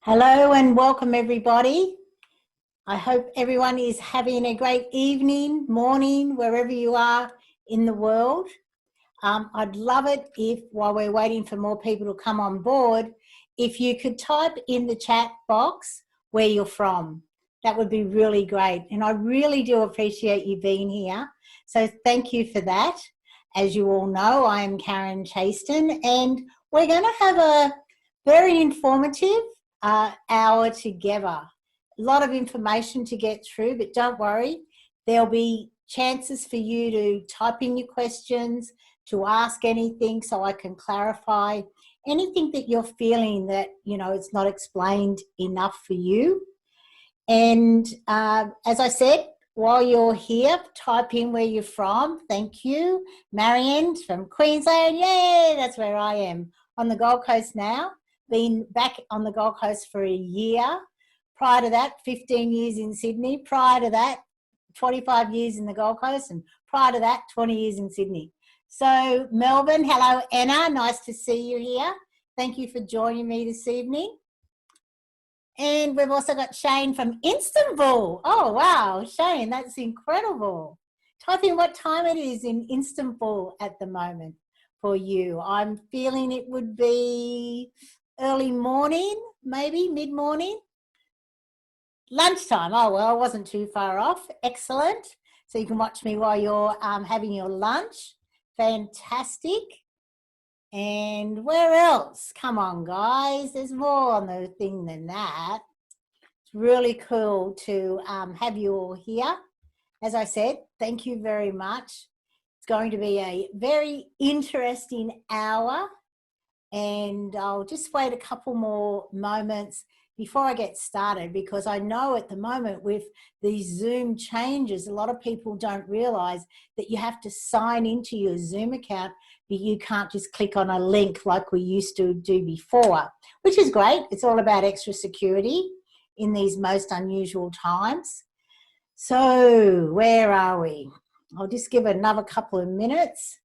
Hello and welcome everybody. I hope everyone is having a great evening, morning, wherever you are in the world. I'd love it if, while we're waiting for more people to come on board, if you could type in the chat box where you're from. That would be really great. And I really do appreciate you being here. So thank you for that. As you all know, I am Karen Chaston and we're going to have a very informative hour together. A lot of information to get through, but don't worry, there'll be chances for you to type in your questions, to ask anything so I can clarify anything that you're feeling that, you know, it's not explained enough for you. And as I said, while you're here, type in where you're from. Thank you. Marianne from Queensland. Yay, that's where I am. On the Gold Coast now. Been back on the Gold Coast for a year. Prior to that, 15 years in Sydney. Prior to that, 25 years in the Gold Coast. And prior to that, 20 years in Sydney. So Melbourne, hello Anna, nice to see you here. Thank you for joining me this evening. And we've also got Shane from Istanbul. Oh, wow, Shane, that's incredible. Type in what time it is in Istanbul at the moment for you. I'm feeling it would be early morning, maybe mid-morning. Lunchtime, oh, well, I wasn't too far off. Excellent. So you can watch me while you're having your lunch. Fantastic. And where else? Come on, guys. There's more on the thing than that. It's really cool to have you all here. As I said, thank you very much. It's going to be a very interesting hour. And I'll just wait a couple more moments before I get started, because I know at the moment with these Zoom changes, a lot of people don't realize that you have to sign into your Zoom account, but you can't just click on a link like we used to do before, which is great. It's all about extra security in these most unusual times. So where are we? I'll just give it another couple of minutes.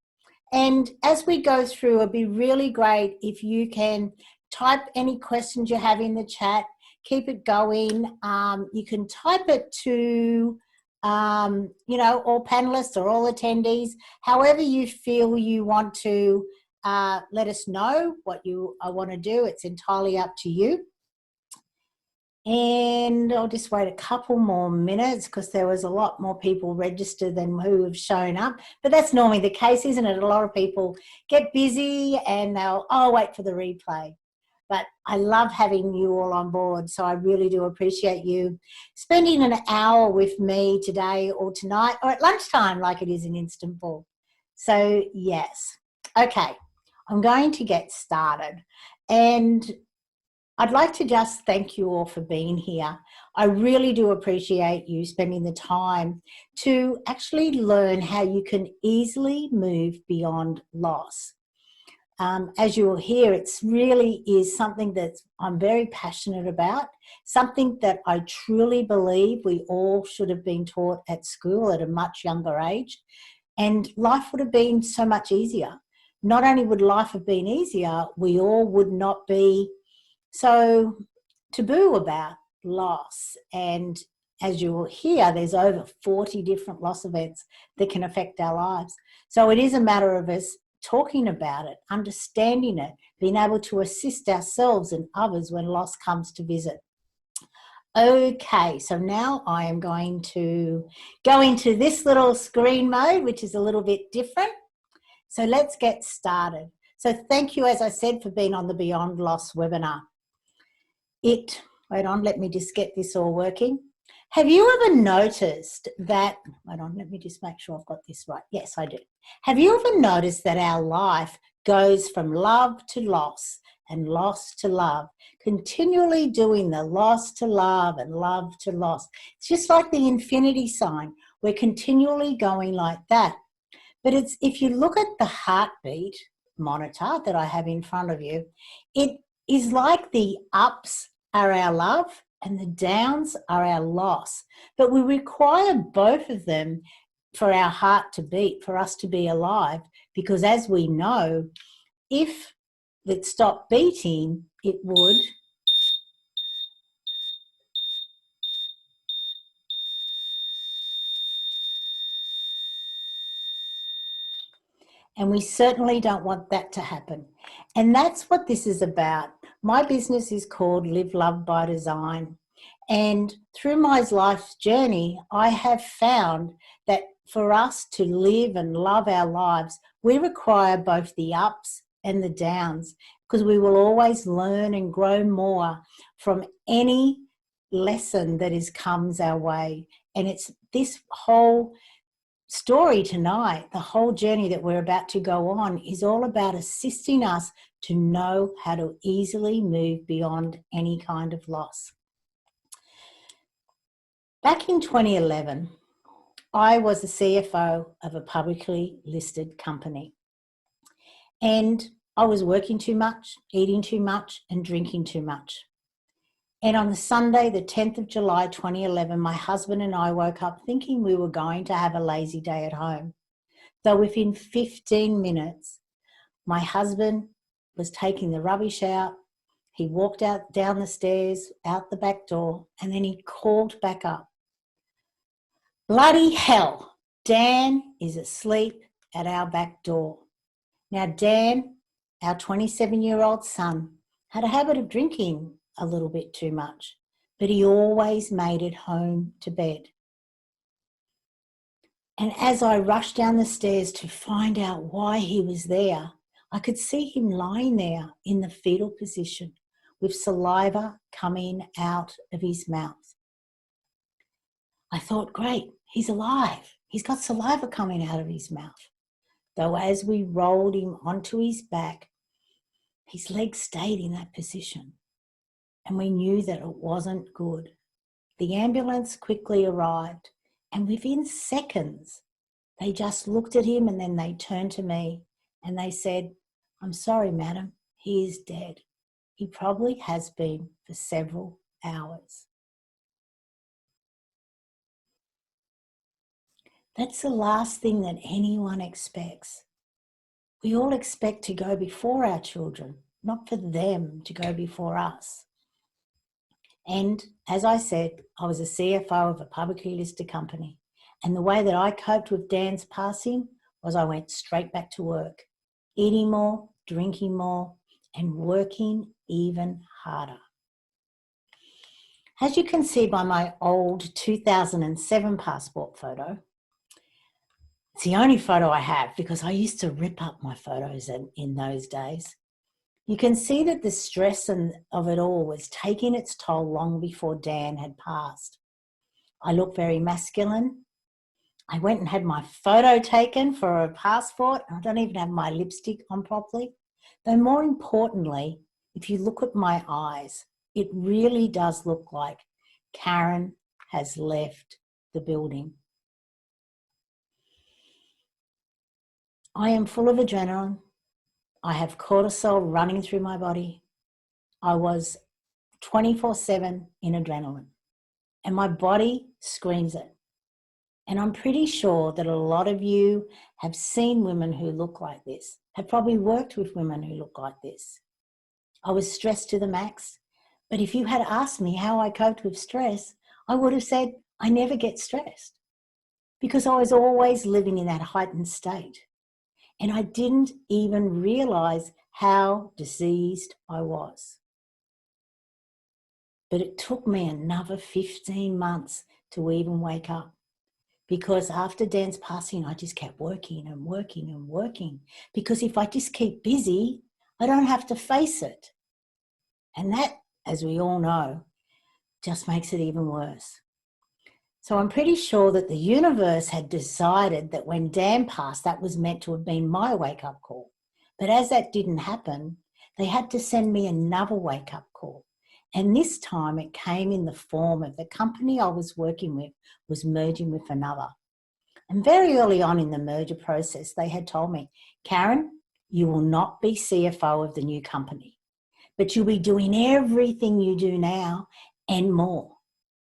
And as we go through, it'd be really great if you can type any questions you have in the chat, keep it going. You can type it to, you know, all panelists or all attendees, however you feel you want to let us know what you want to do. It's entirely up to you. And I'll just wait a couple more minutes because there was a lot more people registered than who have shown up. But that's normally the case, isn't it? A lot of people get busy and they'll, oh, wait for the replay. But I love having you all on board, so I really do appreciate you spending an hour with me today or tonight or at lunchtime like it is in Istanbul. So, yes. Okay, I'm going to get started. And I'd like to just thank you all for being here. I really do appreciate you spending the time to actually learn how you can easily move beyond loss. As you will hear, it's really is something that I'm very passionate about, something that I truly believe we all should have been taught at school at a much younger age, and life would have been so much easier. Not only would life have been easier, we all would not be so taboo about loss. And as you will hear, there's over 40 different loss events that can affect our lives. So it is a matter of us talking about it, understanding it, being able to assist ourselves and others when loss comes to visit. Okay, so now I am going to go into this little screen mode, which is a little bit different. So let's get started. So thank you, as I said, for being on the Beyond Loss webinar. Wait on, let me just get this all working. Have you ever noticed that, wait on, let me just make sure I've got this right. Yes, I do. Have you ever noticed that our life goes from love to loss and loss to love, continually doing the loss to love and love to loss? It's just like the infinity sign. We're continually going like that. But it's, if you look at the heartbeat monitor that I have in front of you, it is like the ups are our love and the downs are our loss. But we require both of them for our heart to beat, for us to be alive, because as we know, if it stopped beating, it would And we certainly don't want that to happen. And that's what this is about. My business is called Live Love by Design. And through my life's journey, I have found that for us to live and love our lives, we require both the ups and the downs, because we will always learn and grow more from any lesson that comes our way. And it's this whole story tonight, the whole journey that we're about to go on, is all about assisting us to know how to easily move beyond any kind of loss. Back in 2011, I was the CFO of a publicly listed company, and I was working too much, eating too much, and drinking too much. And on the Sunday, the 10th of July, 2011, my husband and I woke up thinking we were going to have a lazy day at home. Though within 15 minutes, my husband was taking the rubbish out. He walked out down the stairs, out the back door, and then he called back up. Bloody hell, Dan is asleep at our back door. Now, Dan, our 27-year-old son, had a habit of drinking a little bit too much, but he always made it home to bed. And as I rushed down the stairs to find out why he was there, I could see him lying there in the fetal position with saliva coming out of his mouth. I thought, great, he's alive. He's got saliva coming out of his mouth. Though as we rolled him onto his back, his legs stayed in that position. And we knew that it wasn't good. The ambulance quickly arrived, and within seconds, they just looked at him and then they turned to me and they said, "I'm sorry, madam, he is dead. He probably has been for several hours." That's the last thing that anyone expects. We all expect to go before our children, not for them to go before us. And as I said, I was a CFO of a publicly listed company. And the way that I coped with Dan's passing was I went straight back to work, eating more, drinking more, and working even harder. As you can see by my old 2007 passport photo, it's the only photo I have because I used to rip up my photos in those days. You can see that the stress of it all was taking its toll long before Dan had passed. I looked very masculine. I went and had my photo taken for a passport. I don't even have my lipstick on properly. Though more importantly, if you look at my eyes, it really does look like Karen has left the building. I am full of adrenaline. I have cortisol running through my body. I was 24/7 in adrenaline, and my body screams it. And I'm pretty sure that a lot of you have seen women who look like this, have probably worked with women who look like this. I was stressed to the max, but if you had asked me how I coped with stress, I would have said I never get stressed because I was always living in that heightened state. And I didn't even realize how diseased I was. But it took me another 15 months to even wake up, because after Dan's passing, I just kept working and working and working, because if I just keep busy, I don't have to face it. And that, as we all know, just makes it even worse. So I'm pretty sure that the universe had decided that when Dan passed, that was meant to have been my wake-up call. But as that didn't happen, they had to send me another wake-up call. And this time it came in the form of the company I was working with was merging with another. And very early on in the merger process, they had told me, "Karen, you will not be CFO of the new company, but you'll be doing everything you do now and more."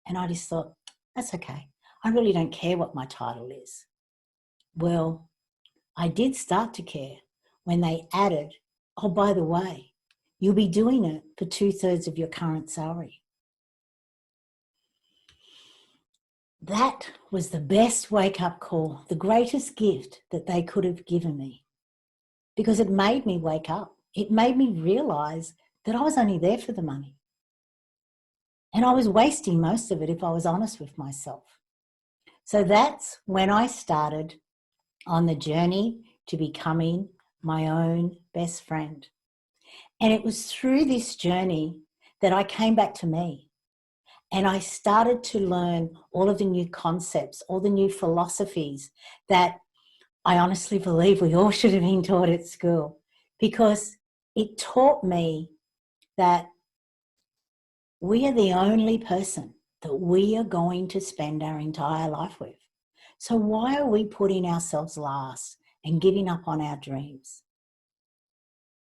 And I just thought, that's okay. I really don't care what my title is. Well, I did start to care when they added, "Oh, by the way, you'll be doing it for 2/3 of your current salary." That was the best wake-up call, the greatest gift that they could have given me. because it made me wake up. It made me realize that I was only there for the money. And I was wasting most of it if I was honest with myself. So that's when I started on the journey to becoming my own best friend. And it was through this journey that I came back to me. And I started to learn all of the new concepts, all the new philosophies that I honestly believe we all should have been taught at school, because it taught me that we are the only person that we are going to spend our entire life with. So why are we putting ourselves last and giving up on our dreams?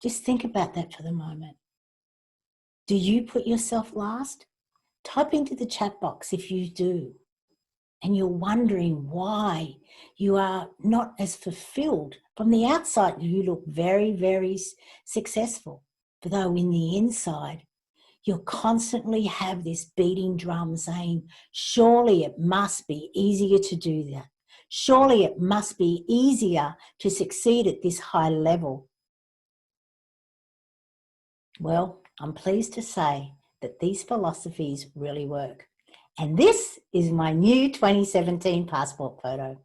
Just think about that for the moment. Do you put yourself last? Type into the chat box if you do, and you're wondering why you are not as fulfilled. From the outside, you look very, very successful, but though in the inside, you'll constantly have this beating drum saying, surely it must be easier to do that. Surely it must be easier to succeed at this high level. Well, I'm pleased to say that these philosophies really work. And this is my new 2017 passport photo.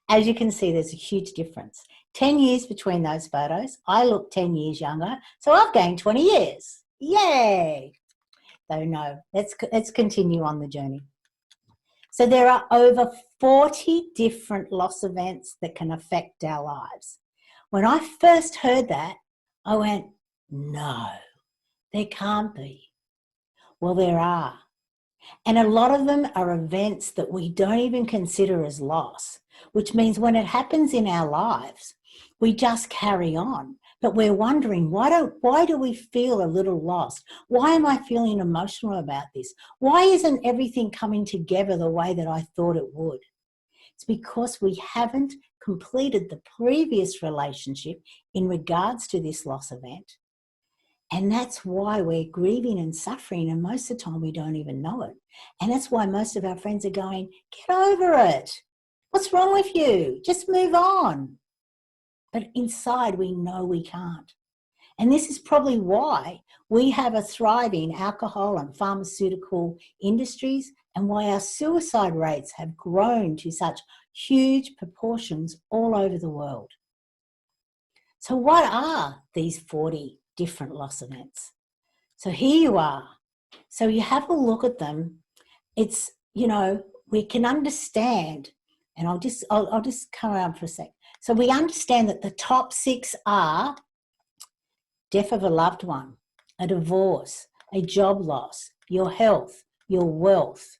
As you can see, there's a huge difference. 10 years between those photos. I look 10 years younger, so I've gained 20 years. Yay! Though no, let's continue on the journey. So there are over 40 different loss events that can affect our lives. When I first heard that, I went, no, there can't be. Well, there are. And a lot of them are events that we don't even consider as loss, which means when it happens in our lives, we just carry on. But we're wondering, why do we feel a little lost? Why am I feeling emotional about this? Why isn't everything coming together the way that I thought it would? It's because we haven't completed the previous relationship in regards to this loss event. And that's why we're grieving and suffering, and most of the time we don't even know it. And that's why most of our friends are going, get over it. What's wrong with you? Just move on. But inside we know we can't. And this is probably why we have a thriving alcohol and pharmaceutical industries, and why our suicide rates have grown to such huge proportions all over the world. So what are these 40 different loss events? So here you are. So you have a look at them. It's, we can understand, and I'll just come around for a sec. So we understand that the top 6 are death of a loved one, a divorce, a job loss, your health, your wealth,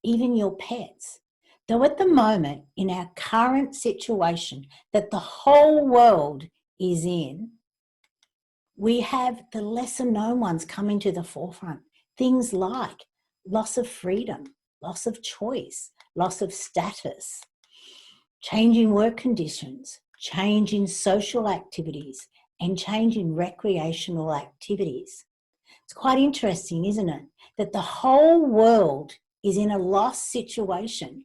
even your pets. Though at the moment, in our current situation that the whole world is in, we have the lesser known ones coming to the forefront. Things like loss of freedom, loss of choice, loss of status, changing work conditions, change in social activities, and change in recreational activities. It's quite interesting, isn't it? That the whole world is in a loss situation,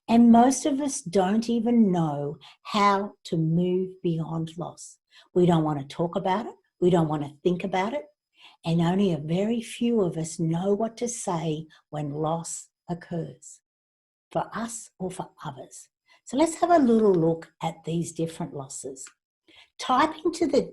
and most of us don't even know how to move beyond loss. We don't want to talk about it. We don't want to think about it. And only a very few of us know what to say when loss occurs, for us or for others. So let's have a little look at these different losses. Type into the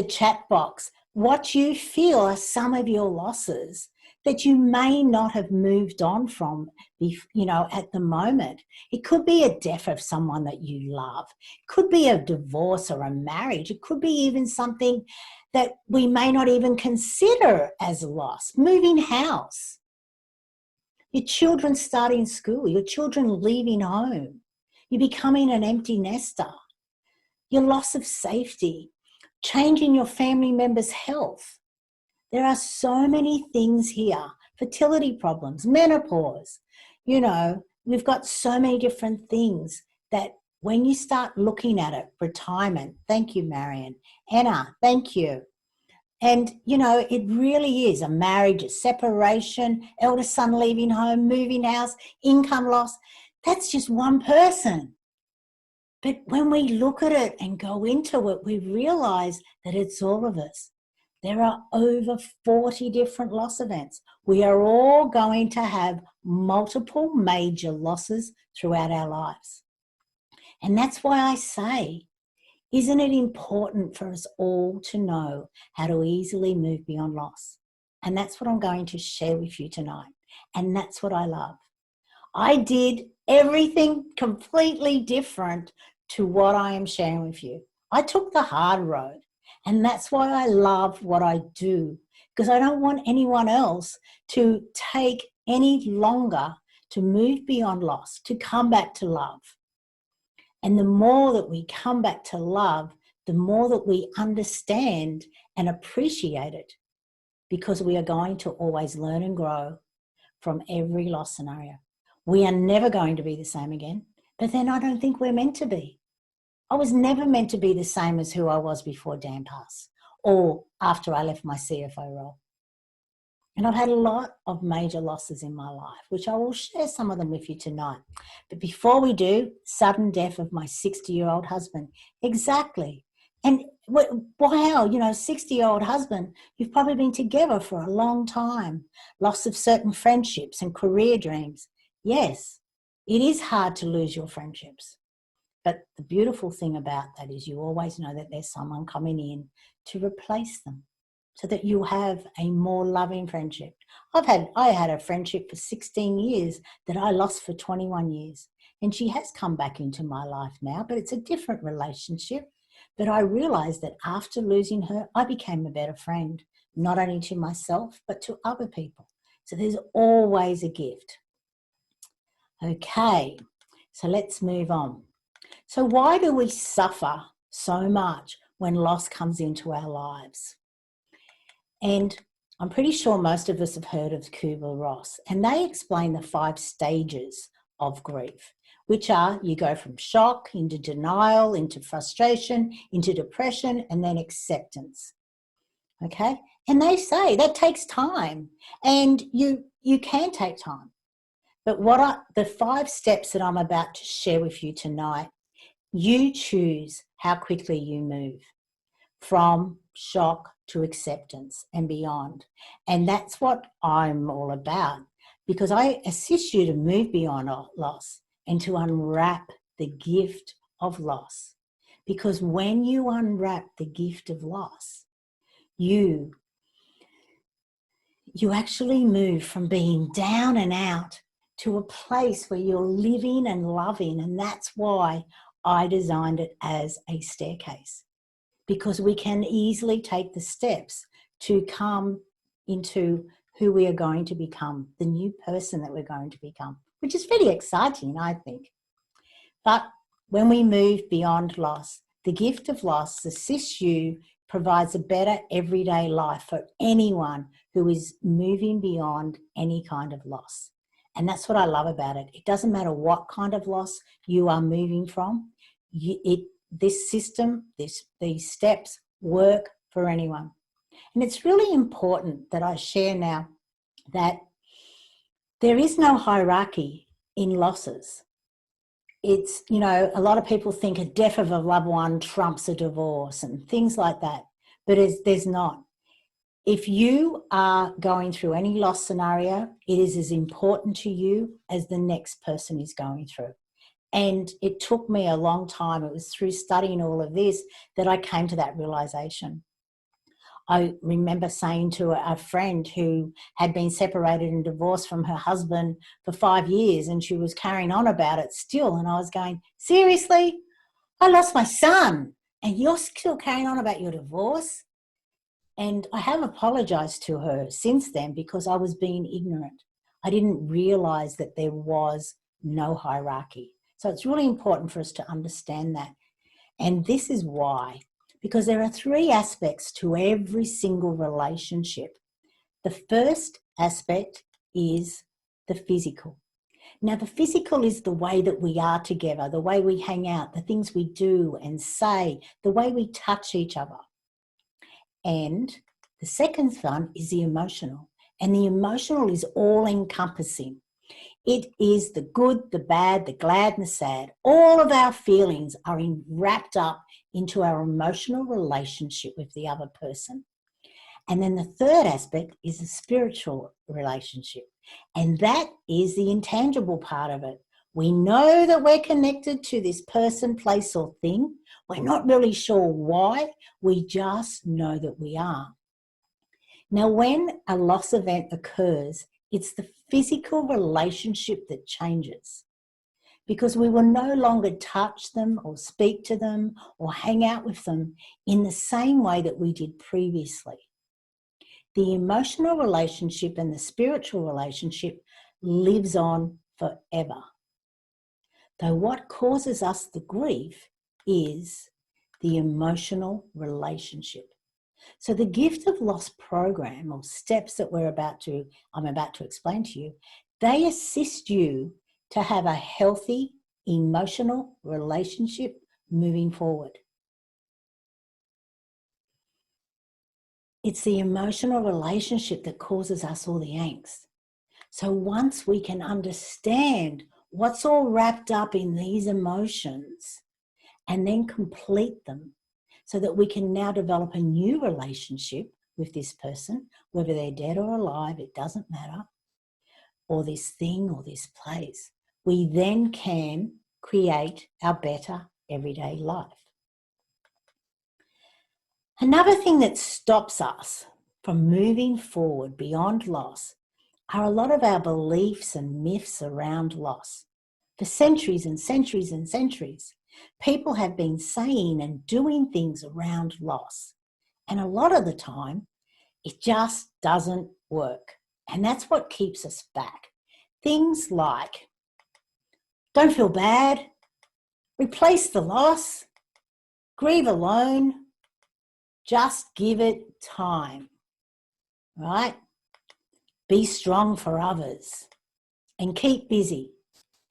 chat box what you feel are some of your losses that you may not have moved on from, at the moment. It could be a death of someone that you love. It could be a divorce or a marriage. It could be even something that we may not even consider as a loss. Moving house. Your children starting school. Your children leaving home. You're becoming an empty nester. Your loss of safety. Changing your family member's health. There are so many things here. Fertility problems, menopause. We've got so many different things that when you start looking at it, retirement, thank you, Marion. Anna, thank you. And, it really is a marriage, a separation, elder son leaving home, moving house, income loss. That's just one person. But when we look at it and go into it, we realize that it's all of us. There are over 40 different loss events. We are all going to have multiple major losses throughout our lives. And that's why I say, isn't it important for us all to know how to easily move beyond loss? And that's what I'm going to share with you tonight. And that's what I love. I did everything completely different to what I am sharing with you. I took the hard road. And that's why I love what I do, because I don't want anyone else to take any longer to move beyond loss, to come back to love. And the more that we come back to love, the more that we understand and appreciate it, because we are going to always learn and grow from every loss scenario. We are never going to be the same again, but then I don't think we're meant to be. I was never meant to be the same as who I was before Dan passed or after I left my CFO role. And I've had a lot of major losses in my life, which I will share some of them with you tonight. But before we do, sudden death of my 60-year-old husband. Exactly. And wow, 60-year-old husband, you've probably been together for a long time. Loss of certain friendships and career dreams. Yes, it is hard to lose your friendships. But the beautiful thing about that is you always know that there's someone coming in to replace them so that you have a more loving friendship. I had a friendship for 16 years that I lost for 21 years. And she has come back into my life now, but it's a different relationship. But I realized that after losing her, I became a better friend, not only to myself, but to other people. So there's always a gift. Okay, so let's move on. So why do we suffer so much when loss comes into our lives? And I'm pretty sure most of us have heard of Kubler-Ross, and they explain the 5 stages of grief, which are you go from shock into denial, into frustration, into depression, and then acceptance. Okay? And they say that takes time, and you can take time. But the 5 steps that I'm about to share with you tonight, you choose how quickly you move from shock to acceptance and beyond. And that's what I'm all about, because I assist you to move beyond loss and to unwrap the gift of loss. Because when you unwrap the gift of loss, you actually move from being down and out to a place where you're living and loving. And that's why I designed it as a staircase, because we can easily take the steps to come into who we are going to become, the new person that we're going to become, which is pretty exciting, I think. But when we move beyond loss, the gift of loss assists you, provides a better everyday life for anyone who is moving beyond any kind of loss. And that's what I love about it. It doesn't matter what kind of loss you are moving from. This system, these steps work for anyone. And it's really important that I share now that there is no hierarchy in losses. It's, a lot of people think a death of a loved one trumps a divorce and things like that, but there's not. If you are going through any loss scenario, it is as important to you as the next person is going through. And it took me a long time. It was through studying all of this that I came to that realization. I remember saying to a friend who had been separated and divorced from her husband for 5 years, and she was carrying on about it still. And I was going, seriously? I lost my son and you're still carrying on about your divorce? And I have apologized to her since then because I was being ignorant. I didn't realize that there was no hierarchy. So it's really important for us to understand that. And this is why, because there are 3 aspects to every single relationship. The first aspect is the physical. Now, the physical is the way that we are together, the way we hang out, the things we do and say, the way we touch each other. And the second one is the emotional. And the emotional is all encompassing. It is the good, the bad, the glad, and the sad. All of our feelings are wrapped up into our emotional relationship with the other person. And then the third aspect is the spiritual relationship. And that is the intangible part of it. We know that we're connected to this person, place, or thing. We're not really sure why. We just know that we are. Now, when a loss event occurs, it's the physical relationship that changes, because we will no longer touch them or speak to them or hang out with them in the same way that we did previously. The emotional relationship and the spiritual relationship lives on forever. Though what causes us the grief is the emotional relationship. So the gift of loss program, or steps that I'm about to explain to you, they assist you to have a healthy emotional relationship moving forward. It's the emotional relationship that causes us all the angst. So once we can understand what's all wrapped up in these emotions and then complete them, so that we can now develop a new relationship with this person, whether they're dead or alive, it doesn't matter, or this thing or this place, we then can create our better everyday life. Another thing that stops us from moving forward beyond loss are a lot of our beliefs and myths around loss. For centuries and centuries and centuries, people have been saying and doing things around loss. And a lot of the time, it just doesn't work. And that's what keeps us back. Things like, don't feel bad, replace the loss, grieve alone, just give it time, right? Be strong for others and keep busy.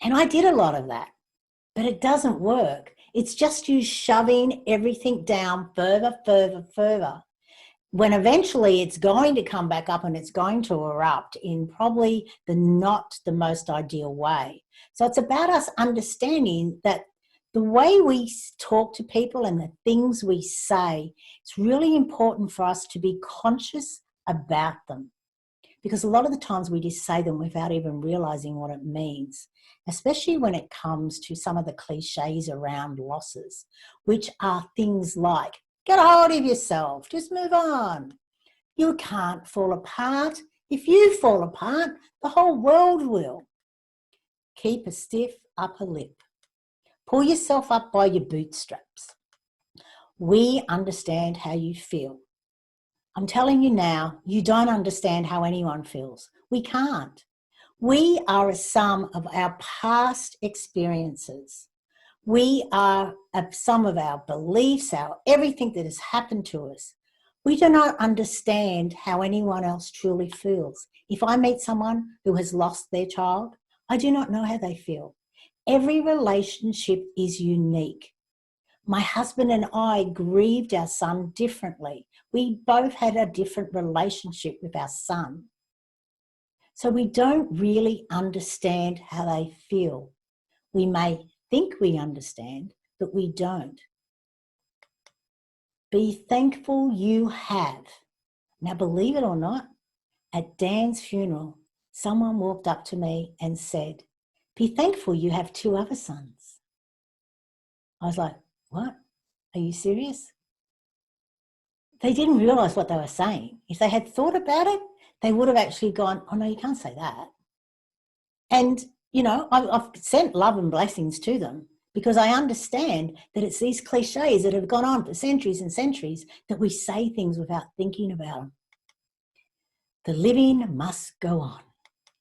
And I did a lot of that, but it doesn't work. It's just you shoving everything down further, further, further, when eventually it's going to come back up and it's going to erupt in probably not the most ideal way. So it's about us understanding that the way we talk to people and the things we say, it's really important for us to be conscious about them. Because a lot of the times we just say them without even realizing what it means, especially when it comes to some of the cliches around losses, which are things like, get a hold of yourself, just move on. You can't fall apart. If you fall apart, the whole world will. Keep a stiff upper lip. Pull yourself up by your bootstraps. We understand how you feel. I'm telling you now, you don't understand how anyone feels. We can't. We are a sum of our past experiences. We are a sum of our beliefs, everything that has happened to us. We do not understand how anyone else truly feels. If I meet someone who has lost their child, I do not know how they feel. Every relationship is unique. My husband and I grieved our son differently. We both had a different relationship with our son. So we don't really understand how they feel. We may think we understand, but we don't. Be thankful you have. Now, believe it or not, at Dan's funeral, someone walked up to me and said, be thankful you have 2 other sons. I was like, what? Are you serious? They didn't realize what they were saying. If they had thought about it, they would have actually gone, oh no, you can't say that. And, you know, I've sent love and blessings to them because I understand that it's these cliches that have gone on for centuries and centuries that we say things without thinking about them. The living must go on.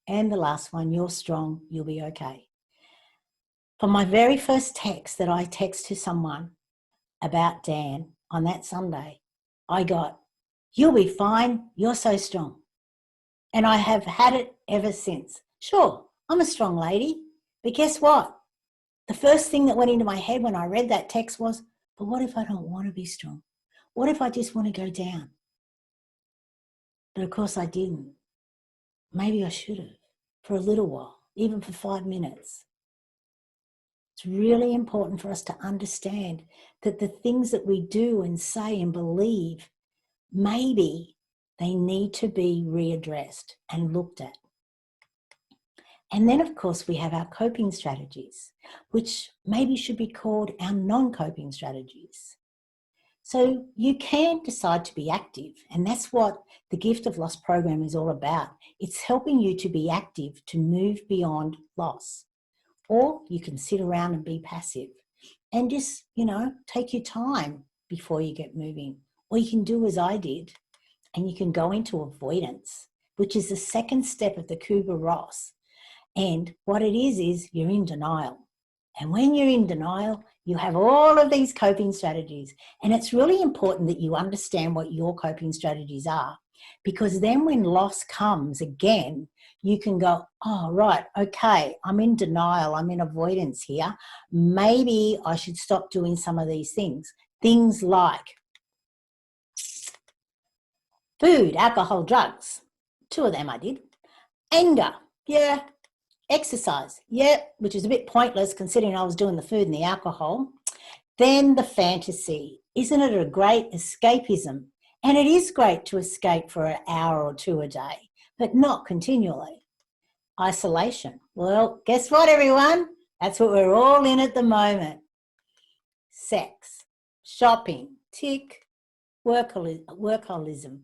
And the last one, you're strong, you'll be okay. For my very first text that I text to someone about Dan on that Sunday, I got, you'll be fine, you're so strong. And I have had it ever since. Sure, I'm a strong lady, but guess what? The first thing that went into my head when I read that text was, but what if I don't want to be strong? What if I just want to go down? But of course I didn't. Maybe I should have for a little while. even for 5 minutes. It's really important for us to understand that the things that we do and say and believe, maybe they need to be readdressed and looked at. And then, of course, we have our coping strategies, which maybe should be called our non-coping strategies. So you can decide to be active, and that's what the Gift of Loss program is all about. It's helping you to be active, to move beyond loss. Or you can sit around and be passive and just, take your time before you get moving. Or you can do as I did, and you can go into avoidance, which is the second step of the Kubler-Ross. And what it is you're in denial. And when you're in denial, you have all of these coping strategies. And it's really important that you understand what your coping strategies are, because then when loss comes again, you can go, oh, right, okay, I'm in denial, I'm in avoidance here. Maybe I should stop doing some of these things. Things like food, alcohol, drugs. 2 of them I did. Anger, yeah. Exercise, yeah, which is a bit pointless considering I was doing the food and the alcohol. Then the fantasy. Isn't it a great escapism? And it is great to escape for an hour or 2 a day, but not continually. Isolation. Well, guess what, everyone? That's what we're all in at the moment. Sex, shopping, tick, workaholism.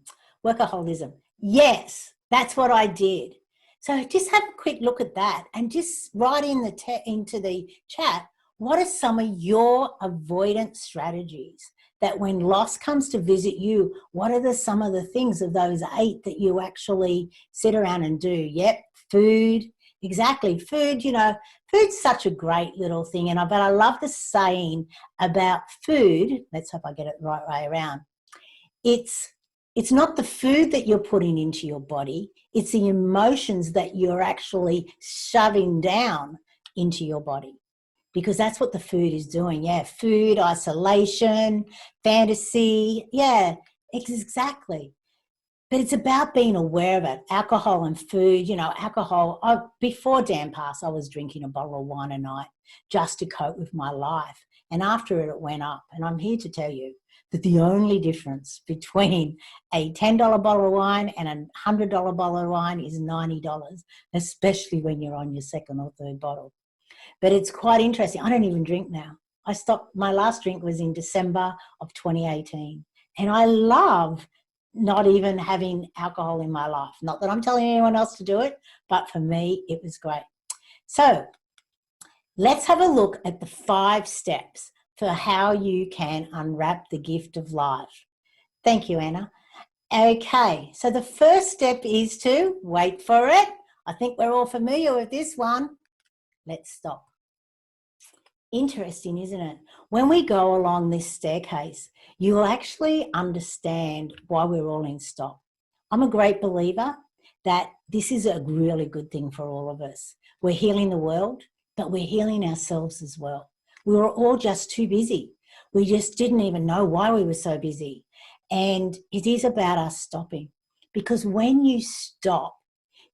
Yes, that's what I did. So just have a quick look at that and just write into the chat, what are some of your avoidance strategies that when loss comes to visit you, what are some of the things of those 8 that you actually sit around and do? Yep, food, exactly, food, food's such a great little thing. But I love the saying about food, let's hope I get it the right way around. It's not the food that you're putting into your body, it's the emotions that you're actually shoving down into your body, because that's what the food is doing. Yeah, food, isolation, fantasy, yeah, exactly. But it's about being aware of it. Alcohol and food, alcohol, before Dan passed, I was drinking a bottle of wine a night just to cope with my life. And after it went up. And I'm here to tell you that the only difference between a $10 bottle of wine and a $100 bottle of wine is $90, especially when you're on your second or third bottle. But it's quite interesting. I don't even drink now. I stopped. My last drink was in December of 2018. And I love not even having alcohol in my life. Not that I'm telling anyone else to do it, but for me, it was great. So let's have a look at the 5 steps for how you can unwrap the gift of life. Thank you, Anna. Okay, so the first step is to wait for it. I think we're all familiar with this one. Let's stop. Interesting, isn't it? When we go along this staircase, you'll actually understand why we're all in stop. I'm a great believer that this is a really good thing for all of us. We're healing the world, but we're healing ourselves as well. We were all just too busy. We just didn't even know why we were so busy. And it is about us stopping, because when you stop,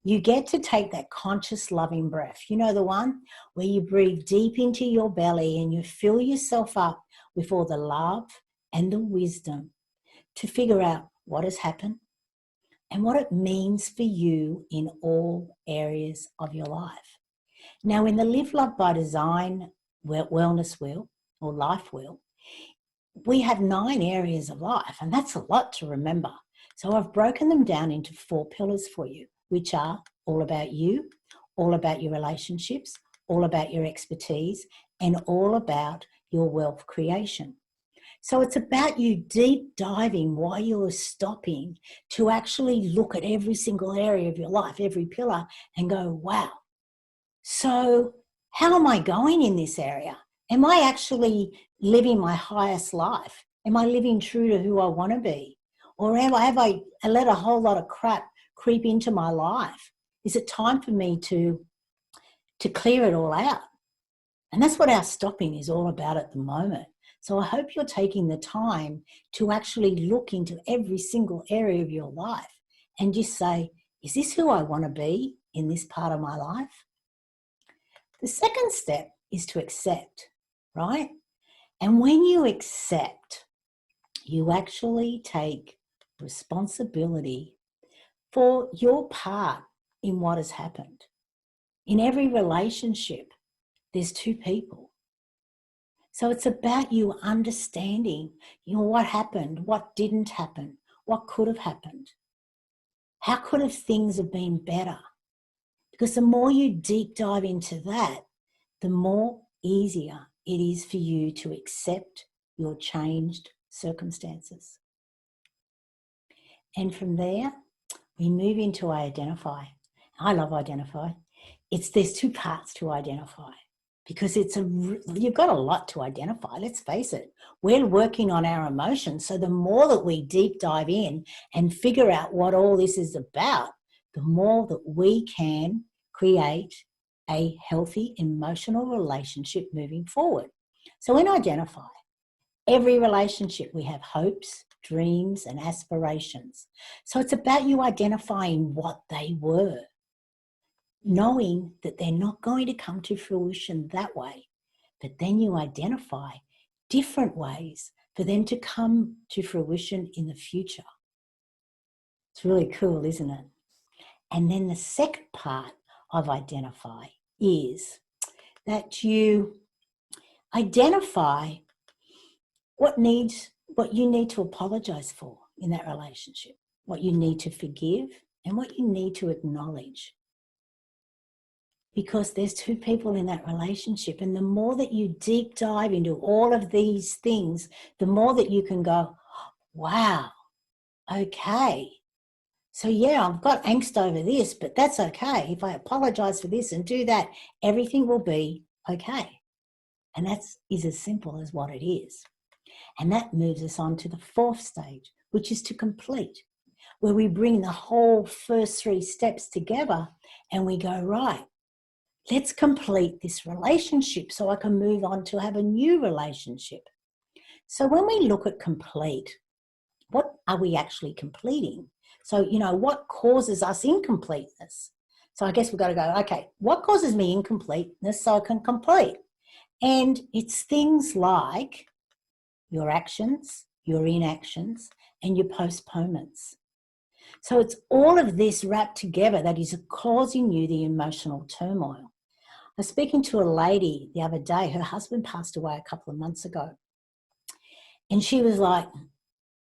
you get to take that conscious loving breath. You know, the one where you breathe deep into your belly and you fill yourself up with all the love and the wisdom to figure out what has happened and what it means for you in all areas of your life. Now, in the Live Love by Design wellness wheel or life wheel, we have 9 areas of life, and that's a lot to remember. So I've broken them down into 4 pillars for you, which are all about you, all about your relationships, all about your expertise, and all about your wealth creation. So it's about you deep diving while you're stopping to actually look at every single area of your life, every pillar, and go, wow, so how am I going in this area? Am I actually living my highest life? Am I living true to who I want to be? Or have I let a whole lot of crap creep into my life? Is it time for me to clear it all out? And that's what our stopping is all about at the moment. So I hope you're taking the time to actually look into every single area of your life and just say, is this who I want to be in this part of my life? The second step is to accept, right? And when you accept, you actually take responsibility for your part in what has happened. In every relationship, there's two people. So it's about you understanding, what happened, what didn't happen, what could have happened. How could have things have been better? Because the more you deep dive into that, the more easier it is for you to accept your changed circumstances. And from there, we move into identify. I love identify. There's two parts to identify because you've got a lot to identify. Let's face it. We're working on our emotions. So the more that we deep dive in and figure out what all this is about, the more that we can create a healthy emotional relationship moving forward. So in identify, every relationship we have hopes, dreams, and aspirations. So it's about you identifying what they were, knowing that they're not going to come to fruition that way, but then you identify different ways for them to come to fruition in the future. It's really cool, isn't it? And then the second part of identify is that you identify what you need to apologize for in that relationship, what you need to forgive, and what you need to acknowledge. Because there's two people in that relationship, and the more that you deep dive into all of these things, the more that you can go, wow, okay. So yeah, I've got angst over this, but that's okay. If I apologize for this and do that, everything will be okay. And that is as simple as what it is. And that moves us on to the fourth stage, which is to complete, where we bring the whole first three steps together and we go, right, let's complete this relationship so I can move on to have a new relationship. So when we look at complete, what are we actually completing? So, what causes us incompleteness? So I guess we've got to go, okay, what causes me incompleteness so I can complete? And it's things like your actions, your inactions, and your postponements. So it's all of this wrapped together that is causing you the emotional turmoil. I was speaking to a lady the other day, her husband passed away a couple of months ago. And she was like,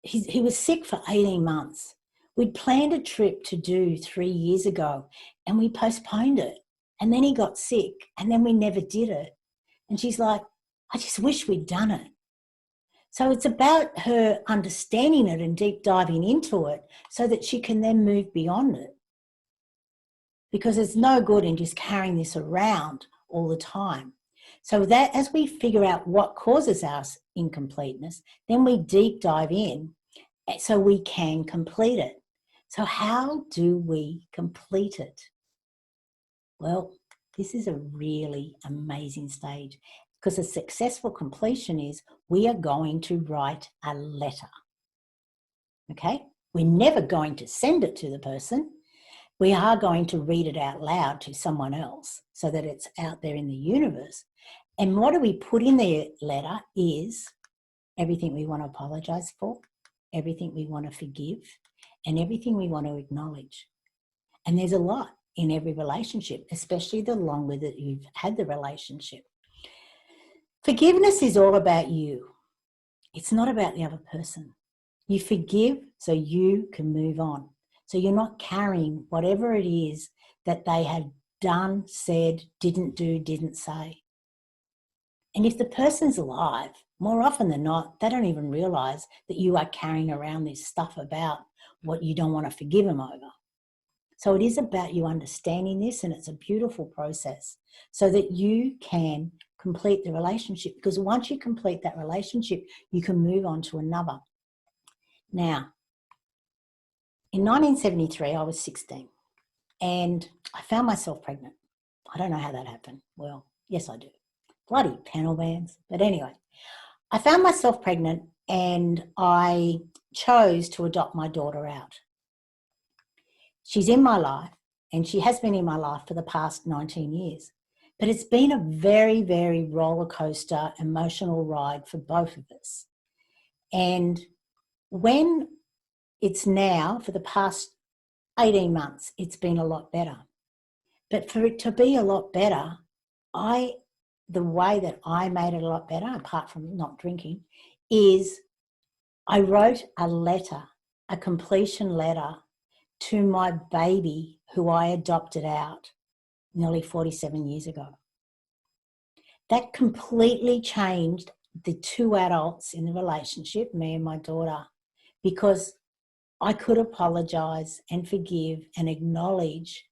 he was sick for 18 months. We'd planned a trip to do 3 years ago and we postponed it. And then he got sick and then we never did it. And she's like, I just wish we'd done it. So it's about her understanding it and deep diving into it so that she can then move beyond it. Because it's no good in just carrying this around all the time. So that as we figure out what causes our incompleteness, then we deep dive in so we can complete it. So how do we complete it? Well, this is a really amazing stage because a successful completion is we are going to write a letter. Okay? We're never going to send it to the person. We are going to read it out loud to someone else so that it's out there in the universe. And what do we put in the letter is everything we want to apologize for, everything we want to forgive, and everything we want to acknowledge. And there's a lot in every relationship, especially the longer that you've had the relationship. Forgiveness is all about you. It's not about the other person. You forgive so you can move on. So you're not carrying whatever it is that they had done, said, didn't do, didn't say. And if the person's alive, more often than not, they don't even realize that you are carrying around this stuff about what you don't want to forgive them over. So it is about you understanding this, and it's a beautiful process so that you can complete the relationship, because once you complete that relationship, you can move on to another. Now, in 1973, I was 16 and I found myself pregnant. I don't know how that happened. Well, yes, I do. Bloody panel bands. But anyway, I found myself pregnant and I chose to adopt my daughter out. She's in my life and she has been in my life for the past 19 years. But it's been a very, very roller coaster emotional ride for both of us. And when it's now, for the past 18 months, it's been a lot better. But for it to be a lot better, the way that I made it a lot better, apart from not drinking, is I wrote a letter, a completion letter to my baby who I adopted out nearly 47 years ago. That completely changed the two adults in the relationship, me and my daughter, because I could apologise and forgive and acknowledge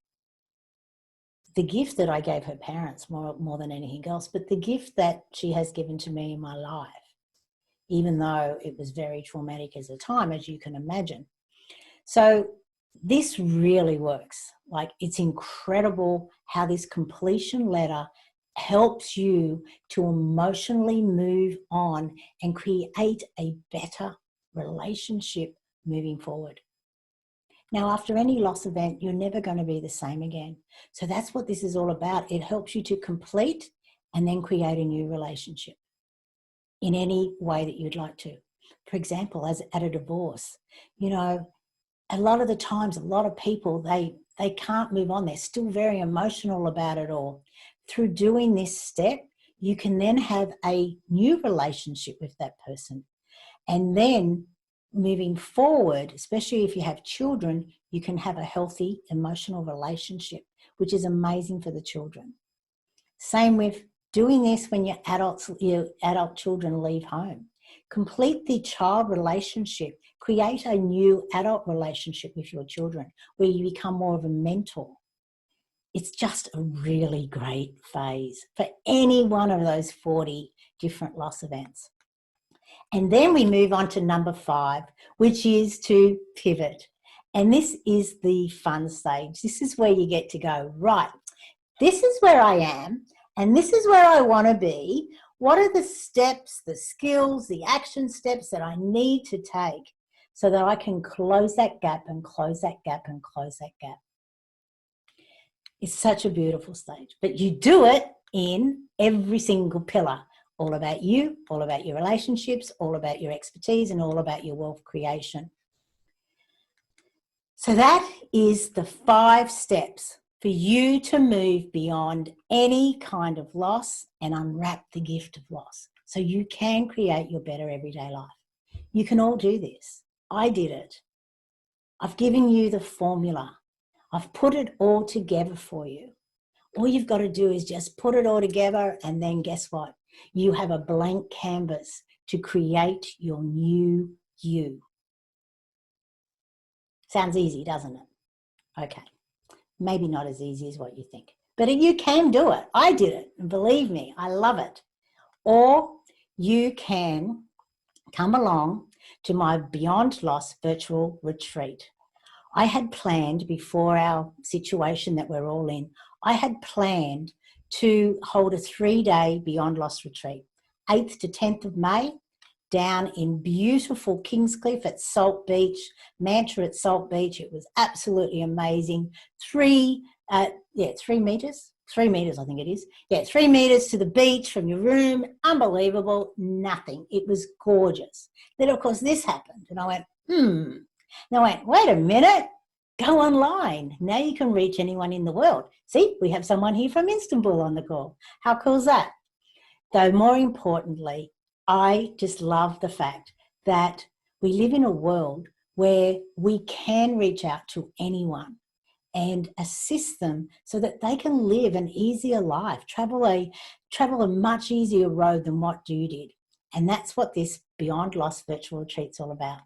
the gift that I gave her parents more than anything else, but the gift that she has given to me in my life, even though it was very traumatic as a time, as you can imagine. So this really works. Like, it's incredible how this completion letter helps you to emotionally move on and create a better relationship moving forward. Now, after any loss event, you're never going to be the same again. So that's what this is all about. It helps you to complete and then create a new relationship in any way that you'd like to. For example, as at a divorce, you know, a lot of the times, a lot of people, they can't move on. They're still very emotional about it all. Through doing this step, you can then have a new relationship with that person. And then moving forward, especially if you have children, you can have a healthy emotional relationship, which is amazing for the children. Same with doing this when your adult children leave home. Complete the child relationship. Create a new adult relationship with your children where you become more of a mentor. It's just a really great phase for any one of those 40 different loss events. And then we move on to number 5, which is to pivot. And this is the fun stage. This is where you get to go, right, this is where I am, and this is where I want to be. What are the steps, the skills, the action steps that I need to take so that I can close that gap and close that gap and close that gap? It's such a beautiful stage, but you do it in every single pillar. All about you, all about your relationships, all about your expertise, and all about your wealth creation. So that is the 5 steps for you to move beyond any kind of loss and unwrap the gift of loss so you can create your better everyday life. You can all do this. I did it. I've given you the formula. I've put it all together for you. All you've got to do is just put it all together, and then guess what? You have a blank canvas to create your new you. Sounds easy, doesn't it? Okay. Maybe not as easy as what you think, but you can do it. I did it, and believe me, I love it. Or you can come along to my Beyond Loss virtual retreat. I had planned, before our situation that we're all in, I had planned to hold a 3-day Beyond Loss retreat, 8th to 10th of May, down in beautiful Kingscliff at Salt Beach, Mantra at Salt Beach. It was absolutely amazing. 3 meters. 3 meters, I think it is. Yeah, 3 meters to the beach from your room. Unbelievable. Nothing. It was gorgeous. Then, of course, this happened. And I went, Now, wait a minute. Go online. Now you can reach anyone in the world. See, we have someone here from Istanbul on the call. How cool is that? Though more importantly, I just love the fact that we live in a world where we can reach out to anyone and assist them so that they can live an easier life, travel a much easier road than what you did. And that's what this Beyond Loss virtual retreat's all about.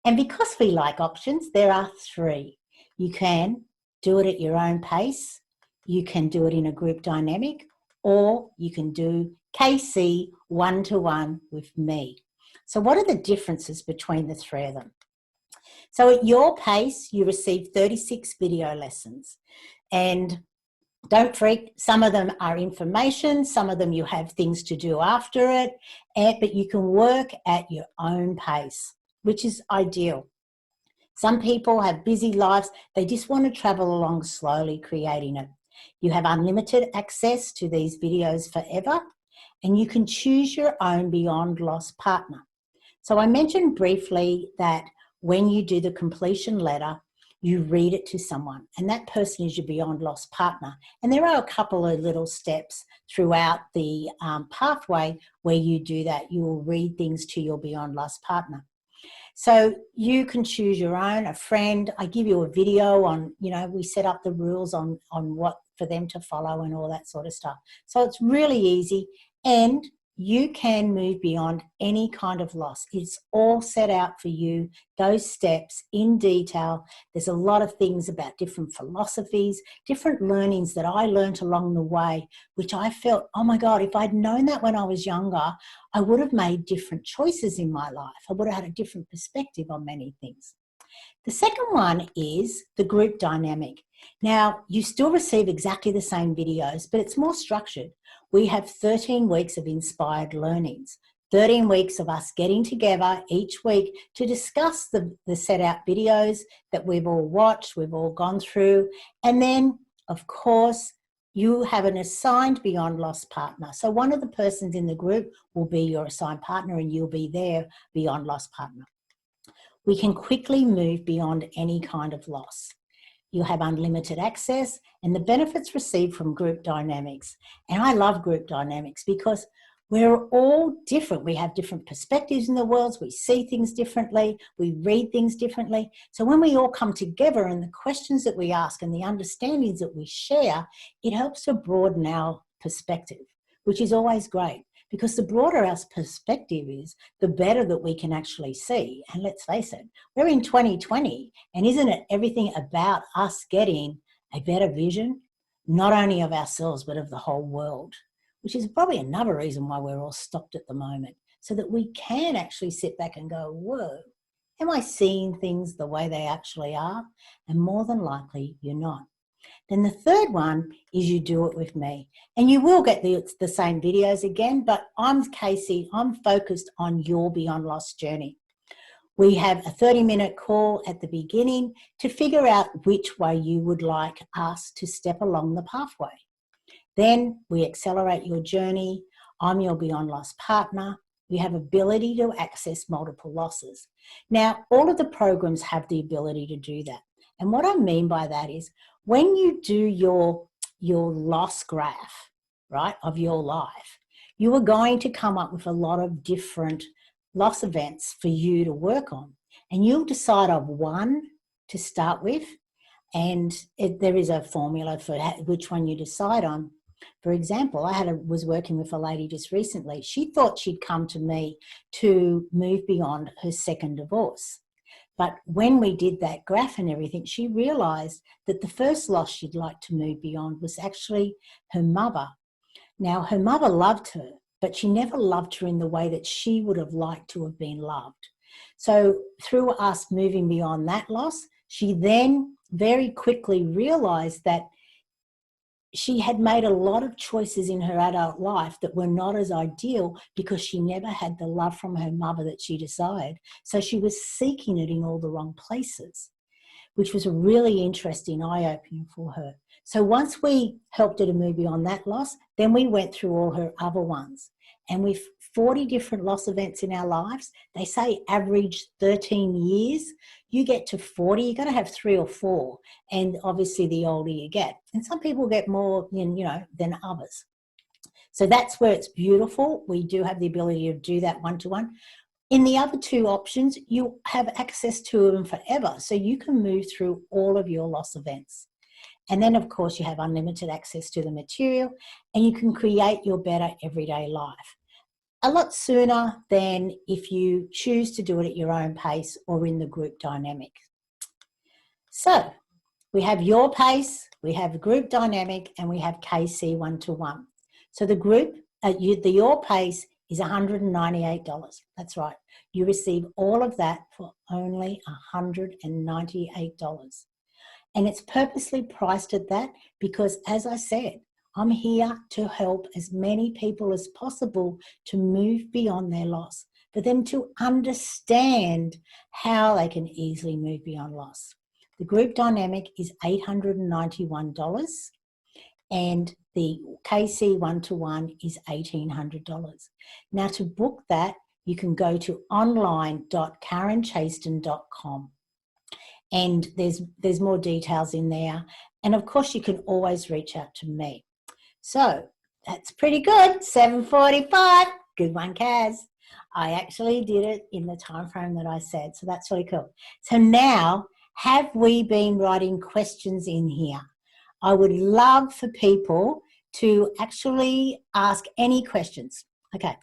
And because we like options, there are 3. You can do it at your own pace, you can do it in a group dynamic, or you can do KC one-to-one with me. So what are the differences between the 3 of them? So at your pace, you receive 36 video lessons. And don't freak, some of them are information, some of them you have things to do after it, but you can work at your own pace, which is ideal. Some people have busy lives, they just want to travel along slowly, creating it. You have unlimited access to these videos forever, and you can choose your own Beyond Loss partner. So I mentioned briefly that when you do the completion letter, you read it to someone, and that person is your Beyond Loss partner. And there are a couple of little steps throughout the pathway where you do that. You will read things to your Beyond Loss partner. So you can choose your own, a friend. I give you a video on, we set up the rules on what for them to follow and all that sort of stuff. So it's really easy, and you can move beyond any kind of loss. It's all set out for you, those steps in detail. There's a lot of things about different philosophies, different learnings that I learned along the way, which I felt, oh my God, if I'd known that when I was younger, I would have made different choices in my life. I would have had a different perspective on many things. The second one is the group dynamic. Now, you still receive exactly the same videos, but it's more structured. We have 13 weeks of inspired learnings, 13 weeks of us getting together each week to discuss the set out videos that we've all watched, we've all gone through. And then, of course, you have an assigned Beyond Loss partner. So one of the persons in the group will be your assigned partner, and you'll be their Beyond Loss partner. We can quickly move beyond any kind of loss. You'll have unlimited access and the benefits received from group dynamics. And I love group dynamics because we're all different. We have different perspectives in the world. We see things differently. We read things differently. So when we all come together and the questions that we ask and the understandings that we share, it helps to broaden our perspective, which is always great. Because the broader our perspective is, the better that we can actually see. And let's face it, we're in 2020, and isn't it everything about us getting a better vision, not only of ourselves, but of the whole world, which is probably another reason why we're all stopped at the moment, so that we can actually sit back and go, whoa, am I seeing things the way they actually are? And more than likely, you're not. Then the third one is you do it with me. And you will get the same videos again, but I'm Casey. I'm focused on your Beyond Loss journey. We have a 30-minute call at the beginning to figure out which way you would like us to step along the pathway. Then we accelerate your journey. I'm your Beyond Loss partner. We have ability to access multiple losses. Now, all of the programs have the ability to do that. And what I mean by that is, when you do your loss graph, right, of your life, you are going to come up with a lot of different loss events for you to work on. And you'll decide on one to start with, and there is a formula for which one you decide on. For example, was working with a lady just recently. She thought she'd come to me to move beyond her second divorce. But when we did that graph and everything, she realised that the first loss she'd like to move beyond was actually her mother. Now, her mother loved her, but she never loved her in the way that she would have liked to have been loved. So through us moving beyond that loss, she then very quickly realised that she had made a lot of choices in her adult life that were not as ideal because she never had the love from her mother that she desired. So she was seeking it in all the wrong places, which was a really interesting eye-opening for her. So once we helped her to move beyond that loss, then we went through all her other ones. And with 40 different loss events in our lives, they say average 13 years. You get to 40, you're going to have 3 or 4. And obviously the older you get. And some people get more than others. So that's where it's beautiful. We do have the ability to do that one-to-one. In the other two options, you have access to them forever. So you can move through all of your loss events. And then, of course, you have unlimited access to the material, and you can create your better everyday life a lot sooner than if you choose to do it at your own pace or in the group dynamic. So we have your pace, we have group dynamic, and we have KC one-to-one. So the group, your pace is $198. That's right. You receive all of that for only $198. And it's purposely priced at that because, as I said, I'm here to help as many people as possible to move beyond their loss, for them to understand how they can easily move beyond loss. The group dynamic is $891. and the KC one-to-one is $1,800. Now to book that, you can go to online.karenchaston.com, and there's more details in there. And of course, you can always reach out to me. So that's pretty good. 7:45. Good one, Kaz. I actually did it in the time frame that I said, so that's really cool. So now, have we been writing questions in here? I would love for people to actually ask any questions. Okay.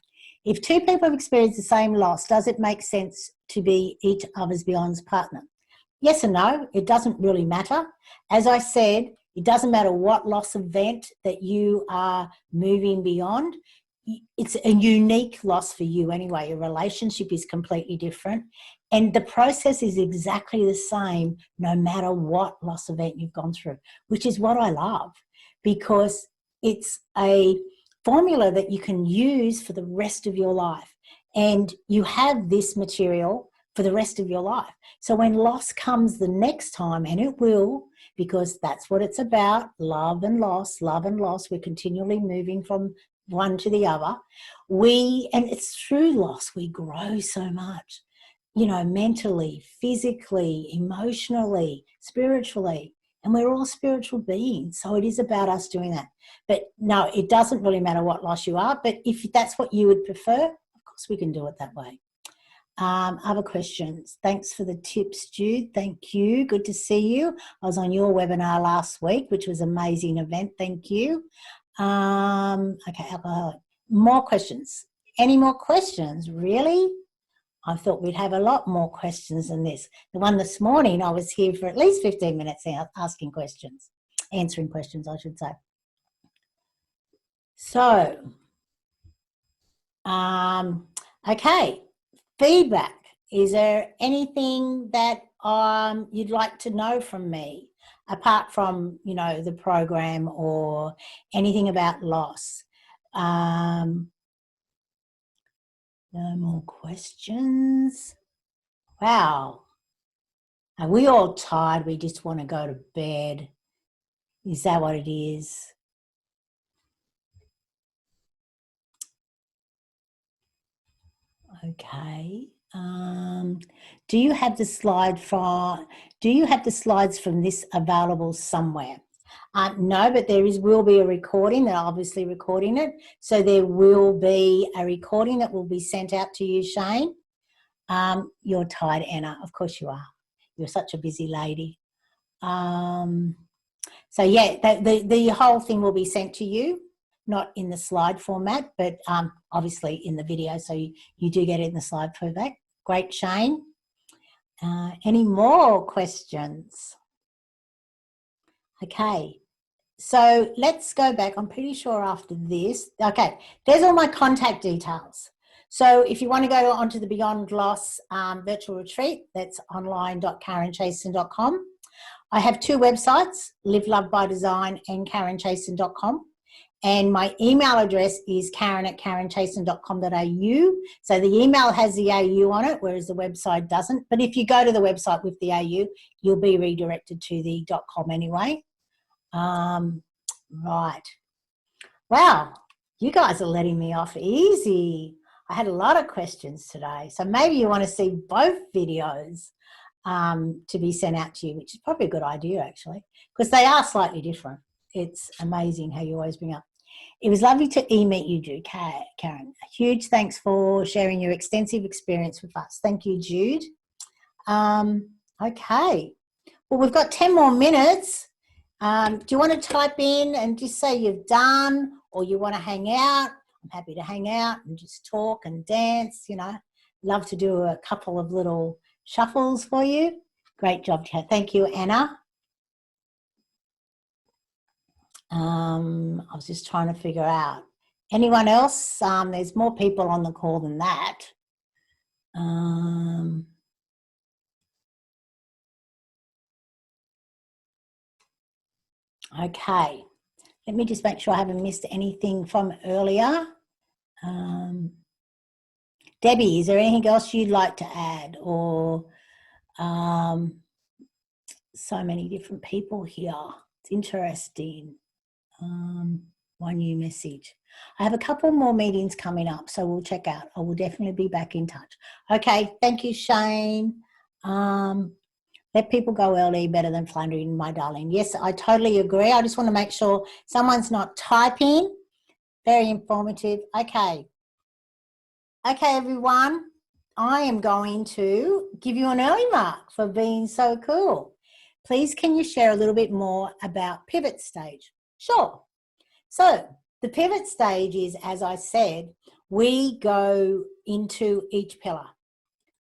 If two people have experienced the same loss, does it make sense to be each other's beyond's partner? Yes and no. It doesn't really matter. As I said, it doesn't matter what loss event that you are moving beyond. It's a unique loss for you anyway. Your relationship is completely different. And the process is exactly the same no matter what loss event you've gone through, which is what I love, because it's a formula that you can use for the rest of your life. And you have this material for the rest of your life. So when loss comes the next time, and it will, because that's what it's about, love and loss, we're continually moving from one to the other. And it's through loss we grow so much, you know, mentally, physically, emotionally, spiritually, and we're all spiritual beings. So it is about us doing that. But no, it doesn't really matter what loss you are, but if that's what you would prefer, of course we can do it that way. Other questions? Thanks for the tips, Jude. Thank you. Good to see you. I was on your webinar last week, which was an amazing event. Thank you. Okay, alcoholic. More questions. Any more questions? Really? I thought we'd have a lot more questions than this. The one this morning, I was here for at least 15 minutes asking questions, answering questions, I should say. So, okay. Feedback. Is there anything that you'd like to know from me, apart from, you know, the program or anything about loss? No more questions. Wow. Are we all tired? We just want to go to bed. Is that what it is? Okay. Do you have the slides from this available somewhere? No, but will be a recording. They're obviously recording it. So there will be a recording that will be sent out to you, Shane. You're tired, Anna. Of course you are. You're such a busy lady. So yeah, the whole thing will be sent to you, not in the slide format, but obviously in the video. So you do get it in the slide format. Great, Shane. Any more questions? Okay, so let's go back. I'm pretty sure after this, okay, there's all my contact details. So if you want to go onto the Beyond Loss virtual retreat, that's online.karenchaston.com. I have two websites, Live Love by Design and karenchaston.com. And my email address is karen@karenchaston.com.au. So the email has the AU on it, whereas the website doesn't. But if you go to the website with the AU, you'll be redirected to the .com anyway. Right. Wow, you guys are letting me off easy. I had a lot of questions today. So maybe you want to see both videos to be sent out to you, which is probably a good idea actually, because they are slightly different. It's amazing how you always bring up. It was lovely to meet you, Jude. Karen, a huge thanks for sharing your extensive experience with us. Thank you, Jude. Okay, well, we've got 10 more minutes. Do you want to type in and just say you've done, or you want to hang out? I'm happy to hang out and just talk and dance, you know. Love to do a couple of little shuffles for you. Great job, Chad. Thank you, Anna. I was just trying to figure out. Anyone else? There's more people on the call than that. Okay. Let me just make sure I haven't missed anything from earlier. Debbie, is there anything else you'd like to add? Or so many different people here. It's interesting. One new message. I have a couple more meetings coming up, so we'll check out. I will definitely be back in touch. Okay, thank you, Shane. Let people go early better than floundering, my darling. Yes, I totally agree. I just want to make sure someone's not typing. Very informative. Okay. Okay, everyone. I am going to give you an early mark for being so cool. Please, can you share a little bit more about pivot stage? Sure. So the pivot stage is, as I said, we go into each pillar.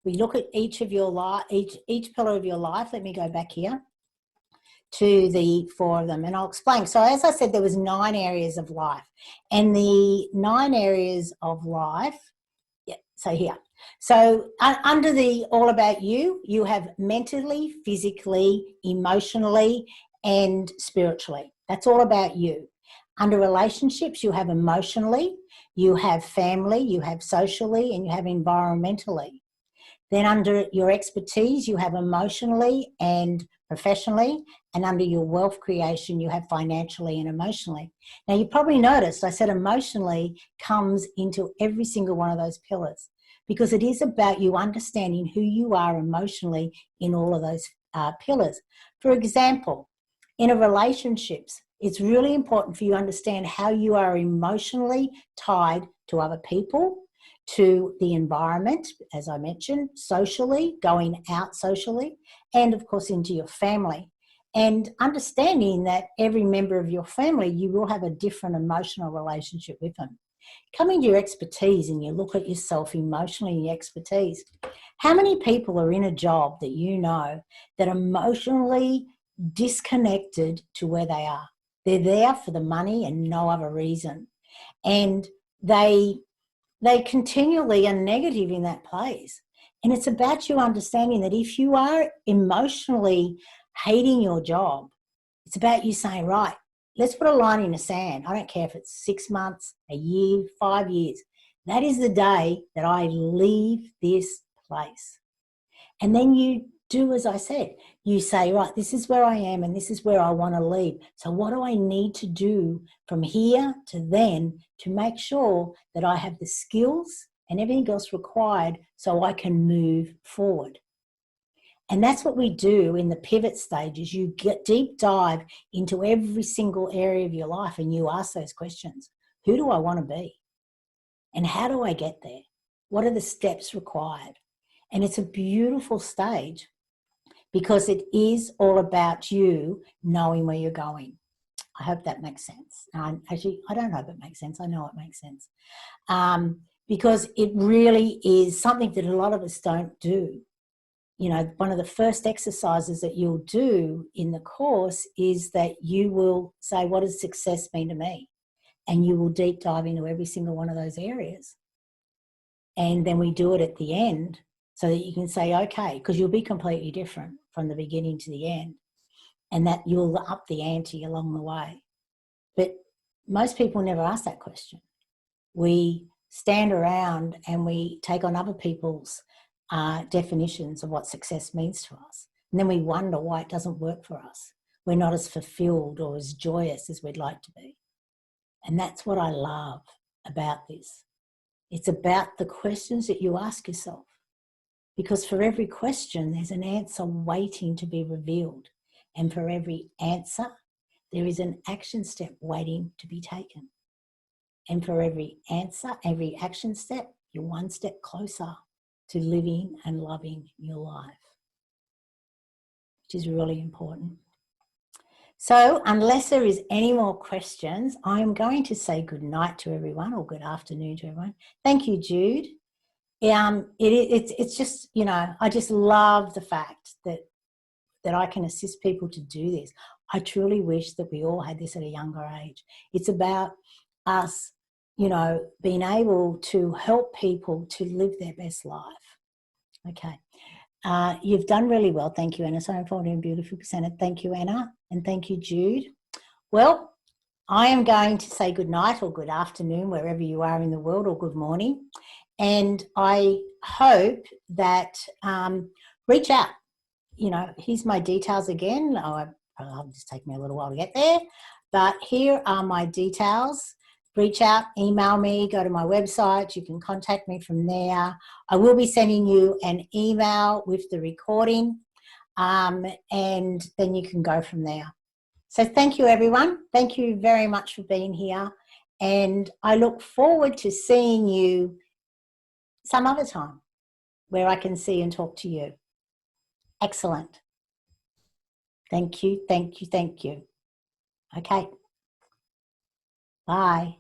We look at each of your life, each pillar of your life. Let me go back here to the 4 of them, and I'll explain. So as I said, there was 9 areas of life, and the 9 areas of life, yeah, so here. So under the all about you, you have mentally, physically, emotionally, and spiritually. That's all about you. Under relationships, you have emotionally, you have family, you have socially, and you have environmentally. Then under your expertise, you have emotionally and professionally, and under your wealth creation, you have financially and emotionally. Now, you probably noticed I said emotionally comes into every single one of those pillars, because it is about you understanding who you are emotionally in all of those pillars. For example, in a relationships, it's really important for you to understand how you are emotionally tied to other people, to the environment, as I mentioned, socially, going out socially, and of course into your family. And understanding that every member of your family, you will have a different emotional relationship with them. Coming to your expertise, and you look at yourself emotionally and your expertise. How many people are in a job that you know that are emotionally disconnected to where they are? They're there for the money and no other reason. And they continually are negative in that place. And it's about you understanding that if you are emotionally hating your job, it's about you saying, right, let's put a line in the sand. I don't care if it's 6 months, a year, 5 years. That is the day that I leave this place. And then you do as I said. You say, right, this is where I am and this is where I want to leave. So what do I need to do from here to then to make sure that I have the skills and everything else required so I can move forward? And that's what we do in the pivot stages. You get deep dive into every single area of your life and you ask those questions. Who do I want to be? And how do I get there? What are the steps required? And it's a beautiful stage because it is all about you knowing where you're going. I hope that makes sense. Actually, I don't hope it makes sense. I know it makes sense. Because it really is something that a lot of us don't do. You know, one of the first exercises that you'll do in the course is that you will say, what does success mean to me? And you will deep dive into every single one of those areas. And then we do it at the end so that you can say, okay, because you'll be completely different from the beginning to the end, and that you'll up the ante along the way. But most people never ask that question. We stand around and we take on other people's definitions of what success means to us. And then we wonder why it doesn't work for us. We're not as fulfilled or as joyous as we'd like to be. And that's what I love about this. It's about the questions that you ask yourself. Because for every question, there's an answer waiting to be revealed. And for every answer, there is an action step waiting to be taken. And for every answer, every action step, you're one step closer to living and loving your life, which is really important. So unless there is any more questions, I'm going to say good night to everyone, or good afternoon to everyone. Thank you, Jude. It's just, you know, I just love the fact that I can assist people to do this. I truly wish that we all had this at a younger age. It's about us, you know, being able to help people to live their best life. Okay. You've done really well. Thank you, Anna. So important and beautiful presented. Thank you, Anna. And thank you, Jude. Well, I am going to say good night or good afternoon, wherever you are in the world, or good morning. And I hope that reach out. You know, here's my details again. It'll just take me a little while to get there. But here are my details. Reach out, email me, go to my website. You can contact me from there. I will be sending you an email with the recording, and then you can go from there. So thank you, everyone. Thank you very much for being here. And I look forward to seeing you some other time where I can see and talk to you. Excellent. Thank you, thank you, thank you. Okay. Bye.